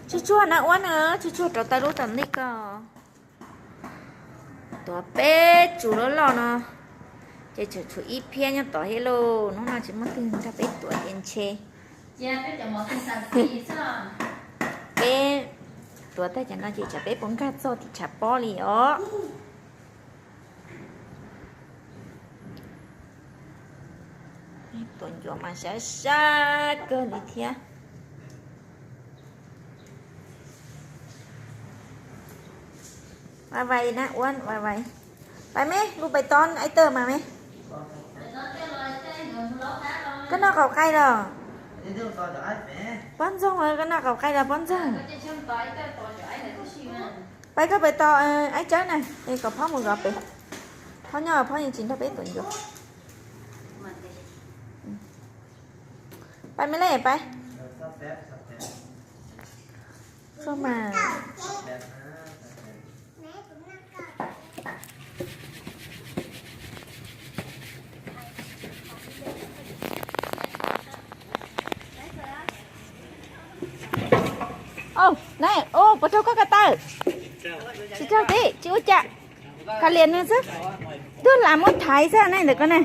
chua chua nè uốn nữa chua chua trâu ta đu tận đi cơ tua bé chủ đó lò nó chơi chủ chủ ít phe nhá tỏ hello nó nào chỉ mất tiền ra bé tuổi tiền chê bé tuổi ta chẳng nói chỉ chả bé bóng cát rồi thì chả bỏ lì ó tuần chỗ mà sẽ sát cơ đi thia và vậy nè uốn và vậyไปไหมลูกไปตอนไอเตอร์มาไหมก็น่าเก่าใกล้แล้วป้อนซ่งเลยก็น่าเก่าใกล้แล้วป้อนซ่งไปก็ไปต่อไอ้เจ้าnày đây có pháo một gọt đi pháo nhỏ pháo như chính là bé tuần vôไปไม่เลยไปเข้ามาô này ô bắt đầu có cả tờ chị chào tí chị út chạ cả liền nữa chứ tôi làm một thái ra này được con này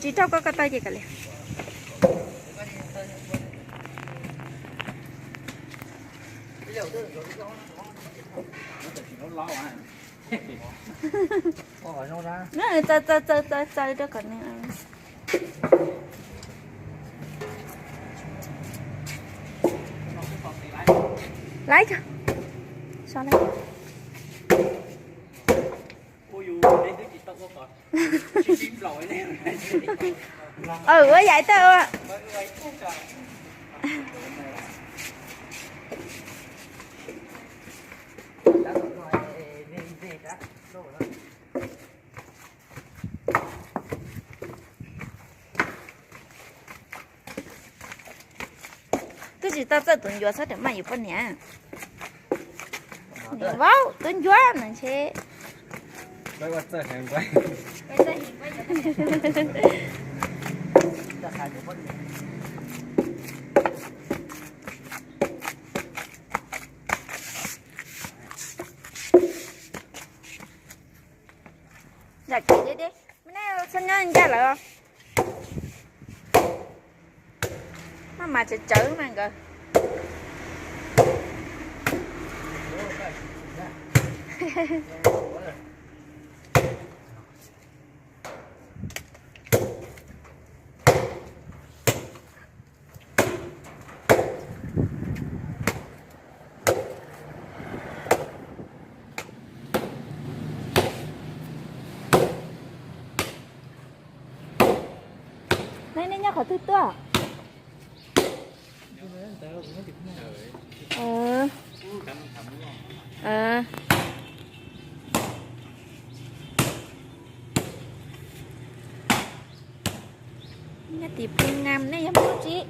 chị chào có cả tờ gì cả liền nó chơi đó còn này lấy cho sao lấy ừ vậy tao tôi chỉ tao chơi tuần vừa sao để mày phân nhá wow tuần vừa nè chế quay qua chơi hàng quay dạ chị đi đi bữa nay sinh nhật anh ra lại không mà sẽ chữ mà cơ này nhá khỏi thứ tư nhà tiệp phim ngam này em muốn chị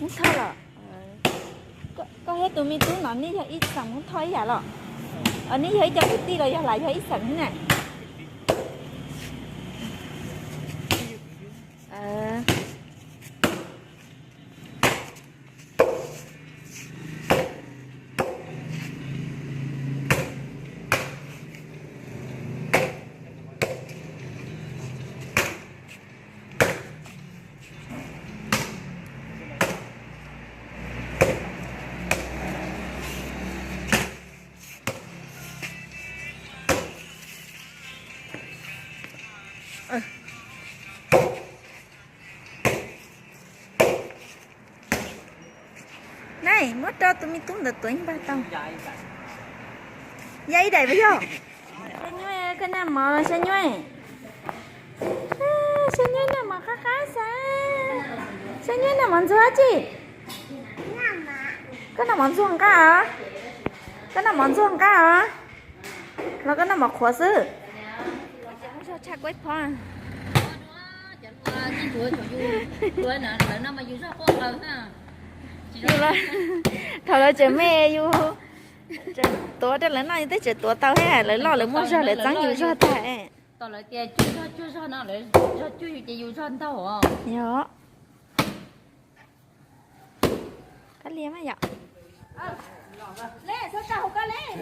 muốn thôi là có hết tụi mình tú nói ní ít sẵn muốn thôi vậy là ở ní thấy cho cái tí rồi lại thấy ít sẵn thế này này mất cho tụi mình tung được tuổi ba tông dây đầy bây giờ cái nào mà sao nhoi sao nhoi nào mà khá sao sao nhoi nào mà chưa chị cái nào mà xuống cả à cái nào mà xuống cả à là cái nào mà khó xử sao chắc quét phò thằng nó chơi mẹ yêuตัวเดี๋ยวแล้วนายได้เจอตัวเต่าให้เลยรอเลยมั่วชอบเลยจังอยู่ชอบแต่ tao lại kia chưa cho nó lại cho chưa chỉ yêu cho tao hả? Nhớ. Cắt liếm mà vậy? Lê, sao chào cả Lê?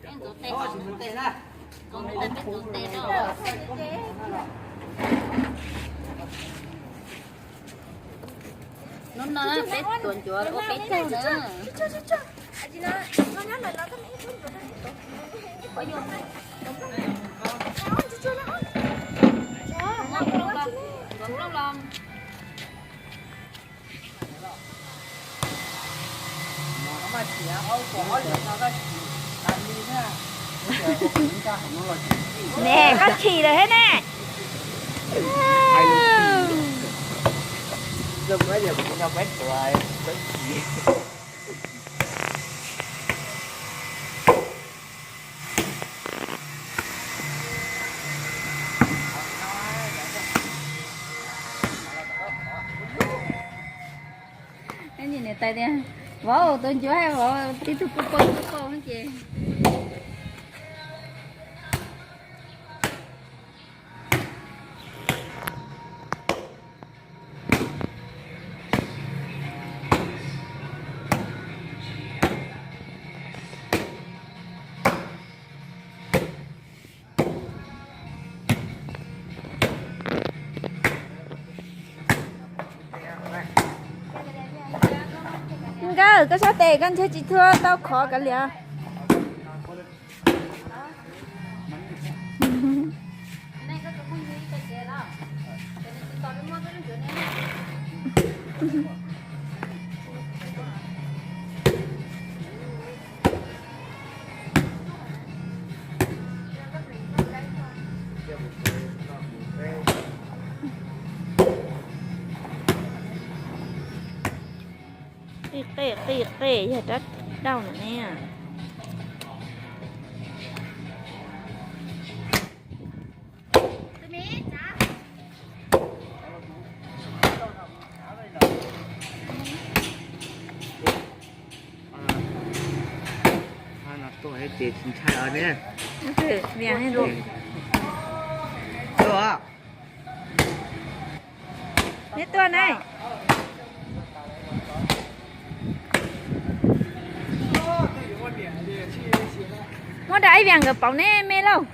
Em tụt tê không tê ra. Con tê biết tụt tê đâu. Nó biết tuần chúa có cái châu nữa. Chưa. Chị nó nhắn lại nó có mấy tuần chúa này. Có vô này. Nó chưa nó. Vẫn lâu lòng. Nè, có chỉ rồi hết nè. Lúc bây giờ cũng đâu quét rồi. Cái gì này tay đi. Wow, tuần chúa hay wow, tí thu cô hả chị? Cái sao tệ con chơi chị thưa tao khó cái liền. Này có không gì cái gì đó. Cái này tao đi mua cái chỗ này. Tệ giờ đất đau nữa nè. Tôi để chính trai ở nè. Thử miệng lên rồi. Được. Hết tuần này. Mua đáy vàng gặp bóng nè mê lâu.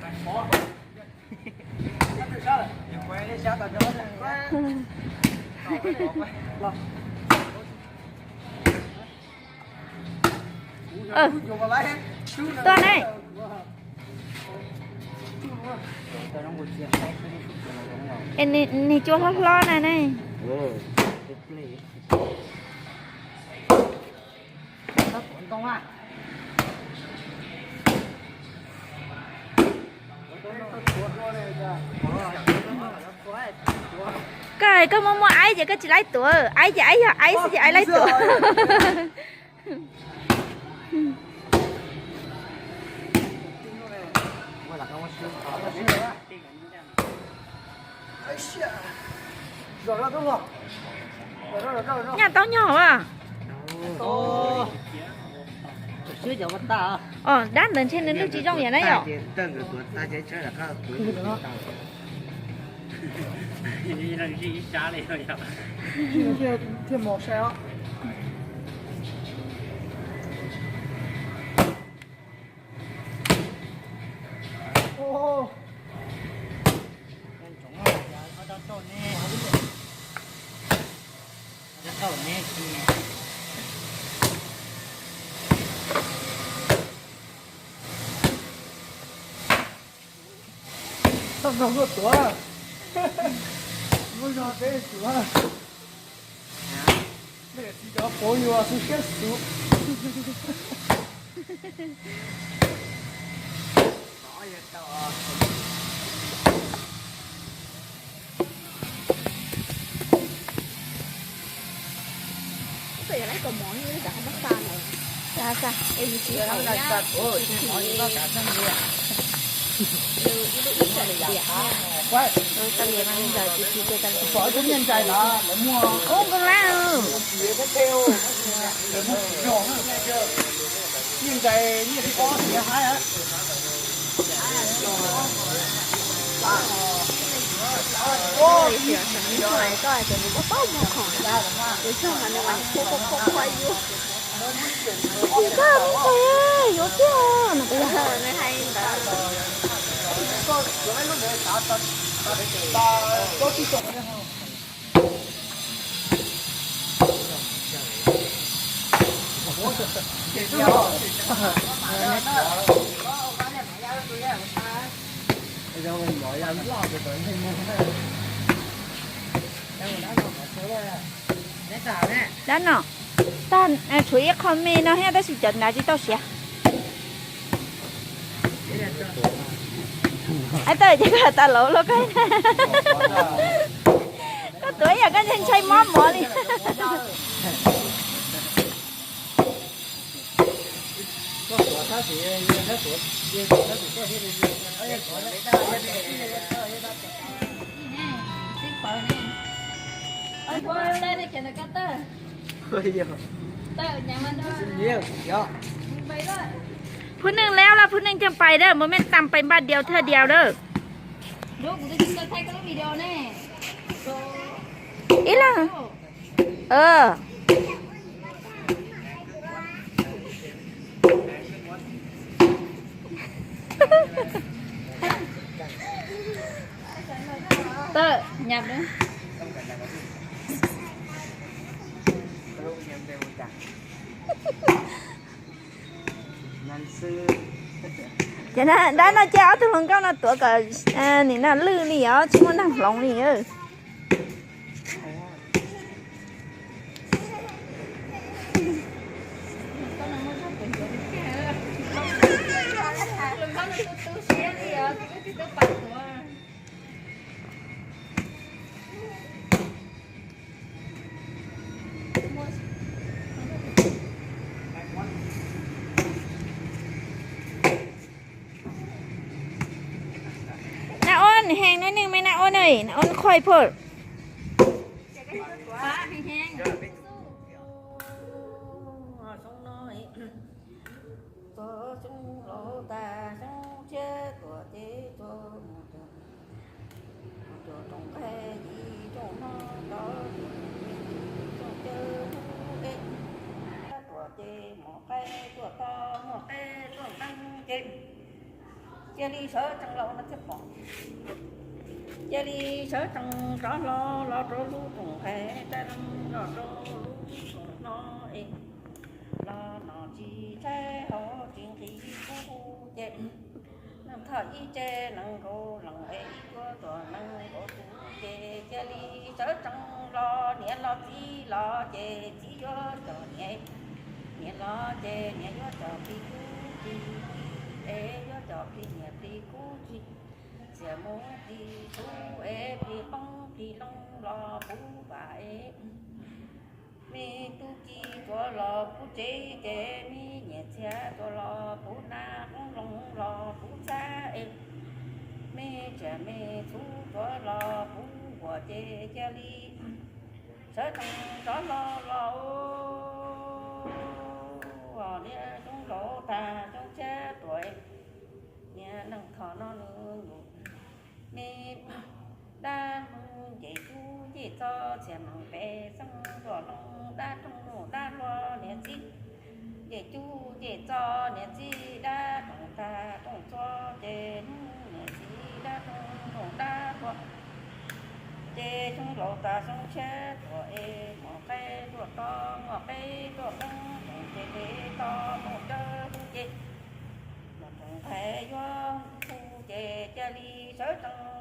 Tuần này. Em này chua lo này này. Cái có mua ai vậy cái chị lấy tuổi ai vậy ai sẽ ai lấy tuổi. Nhà tao nhỏ à? Đan lên trên nước chỉ trong nhà này rồi. Thêm một xe á. Không có tuổi. Muốn cho cái tuổi. Để chỉ cho bố yêu à, sự kết束. Đó vậy đó. Bây giờ lấy còn món như cả bắp pha này. Sao? Em chỉ Nó là sạch. Ôi, món nó cả thân gì ạ? Quay. Ta liền ăn giờ chị ta liền. Bỏ chúng nhân trai là để mua. Ô con lá. Cái keo. Để mua rổ nghe chưa? Nhưng cái như cái có thì hai á. ôi hiểu chẳng biết phải coi thì mình có tốt một khoảng để cho mà nó ăn không quay vô ôi sao không phải ơi hiểu chưa nó bây giờ nó hay đó có tí trộn nữa không? Bây giờ mình nói ăn lò thì tới hình như đó nó ta chủ yếu con mì nó hay ta sử dụng là chỉ tao xẻ ai tới chỉ có ta lỗ lỗ cái có tuổi à cái nhân chay móm mỏ đi ơi thôi đây này chuyện là cắt tơ bây giờ tơ nhà mình đó nhiều đó ไปด้วย ผู้หนึ่งแล้วล่ะผู้หนึ่งจะไปเด้อโมเมนต์ตำไปบ้านเดียวเธอเดียวเด้อ ลูกกูจะกินกระไทยก็ต้องวิดีโอแน่ อีหล่ะเออ เตอร์หยับเลย นั่นซื้อ cho nên đã nó chéo từ hôm cao nó tuổi cả nè nó lư nè ó chứ muốn thằng lòng nè ơiน่าอ้นแห้งนิดนึงไหมน่าอ้นเอ้ยน่าอ้นค่อยเพิ่ม ฟ้าแห้ง sông nói tôi sông lỗ ta sông chết của chế tôi tôi trong cái gì trong nó đó trong chơi ấy của chế một cái của to một cái của tăng trên chế đi sợ trong lỗ nó chết bỏ chế đi sợ trong đó lo trôi lú trong cái ta lo trôi lú nó ấy lo nó chỉ thế họ chuyện thì cũ chết nằm thở y chê nằm cô lòng ấy có tòa nằm có cũ chê chê đi chớ trong lo nhẹ lo chỉ lo chê chỉ có trò nhẹ nhẹ lo chê nhẹ có trò đi cũ chi ê có trò đi nhẹ đi cũ chi sẽ muốn đi cũ ê đi bông đi lông lo cũ bà ê mi tu chi cho lo pu chế chế mi nhẹ cha cho lo pu na không lòng lo pu cha em mi cha mi tu cho lo pu của chế cha li sở thằng cho lo ở đây trong lỗ ta trong cha tuổi nhà năng thọ nó nương mi đa vậy chú vậy cho xem bé xong rồi lòng đa trong nổ đa lo nè chi vậy chú vậy cho nè chi đa trong ta trong cho trên nè chi đa trong nổ đa lo trên trong lỗ ta xong chết rồi em một cái ruột to một cái ruột đông trên thế to một đơ không chết một thằng thầy do thu chè cha đi sớ trong